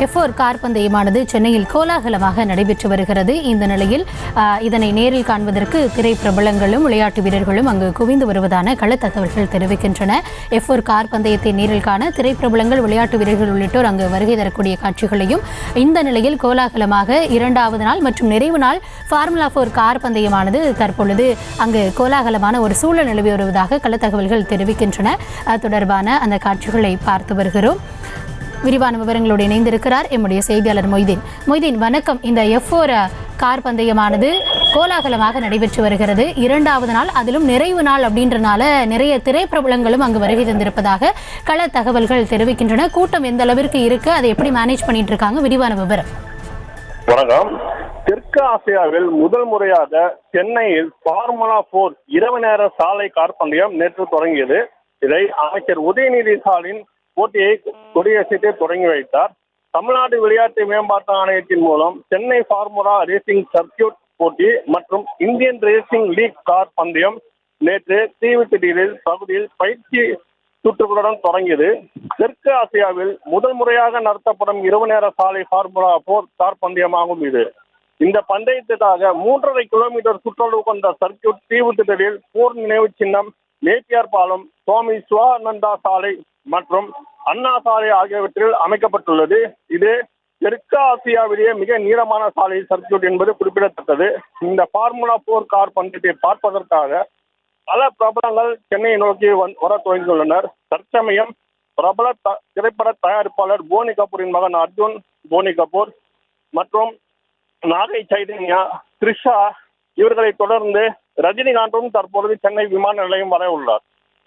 F4 car பந்தயமானது சென்னையில் கோலாகலமாக நடைபெற்று வருகிறது. இந்த நிலையில் இதனை நேரில் காண்பதற்கு திரை பிரபலங்களும் விளையாட்டு வீரர்களும் அங்கு குவிந்து வருவதான கள தகவல்கள் தெரிவிக்கின்றன. F4 கார் பந்தயத்தை நேரில் காண திரை பிரபலங்கள், விளையாட்டு வீரர்கள் உள்ளிட்டோர் அங்கு வருகை தரக்கூடிய காட்சிகளையும் இந்த நிலையில் கோலாகலமாக 2வது நாள் மற்றும் நிறைவு நாள் ஃபார்முலா 4 கார் பந்தயமானது தற்பொழுது அங்கு கோலாகலமான ஒரு சூழல் நிலவி வருவதாக கள தகவல்கள் தெரிவிக்கின்றன. தொடர்பான அந்த காட்சிகளை பார்த்து வருகிறோம். விரிவான விவரங்களோடு இணைந்திருக்கிறார் எம்முடைய செய்தியாளர் மொய்தீன். வணக்கம். இந்த F4 கார் பந்தயமானது கோலாகலமாக நடைபெற்று வருகிறது. 2வது நாள், அதிலும் நிறைவு நாள் அப்படின்றனால நிறைய திரைப்பிரபலங்களும் அங்கு வருகை தந்திருப்பதாக கள தகவல்கள் தெரிவிக்கின்றன. கூட்டம் எந்த அளவிற்கு இருக்கு, அதை எப்படி மேனேஜ் பண்ணிட்டு இருக்காங்க? விரிவான விவரம். வணக்கம். தெற்கு ஆசியாவில் முதல் முறையாக சென்னையில் ஃபார்முலா 4 இரவு நேர சாலை கார் பந்தயம் நேற்று தொடங்கியது. இதை அமைச்சர் உதயநிதி ஸ்டாலின் போட்டியை கொடியசைத்து தொடங்கி வைத்தார். தமிழ்நாடு விளையாட்டு மேம்பாட்டு ஆணையத்தின் மூலம் சென்னை ஃபார்முலா ரேசிங் சர்க்கியூட் போட்டி மற்றும் இந்தியன் ரேசிங் லீக் கார் பந்தயம் நேற்று தீவுத்திடலில் பகுதியில் பயிற்சி சுற்றுகளுடன் தொடங்கியது. தெற்கு ஆசியாவில் முதல் முறையாக நடத்தப்படும் இரவு நேர சாலை ஃபார்முலா 4 கார் பந்தயமாகும் இது. இந்த பந்தயத்திற்காக 3.5 கிலோமீட்டர் சுற்றளவு கொண்ட சர்க்கியூட் தீவுத்திடலில் போர் நினைவு சின்னம், நேப்பியார் பாலம், சுவாமி சிவானந்தா சாலை மற்றும் அண்ணா சாலை ஆகியவற்றில் அமைக்கப்பட்டுள்ளது. இது தெற்கு ஆசியாவிலேயே மிக நீளமான சாலை சர்க்கியூட் என்பது குறிப்பிடத்தக்கது. இந்த ஃபார்முலா 4 கார் பந்தயத்தை பார்ப்பதற்காக பல பிரபலங்கள் சென்னையை நோக்கி வர துவங்கியுள்ளனர். தற்சமயம் பிரபல திரைப்பட தயாரிப்பாளர் போனி கபூரின் மகன் அர்ஜுன் போனி கபூர் மற்றும் நாகை சைதன்யா, த்ரிஷா இவர்களை தொடர்ந்து ரஜினிகாந்தும் தற்பொழுது சென்னை விமான நிலையம் வர உள்ளார்.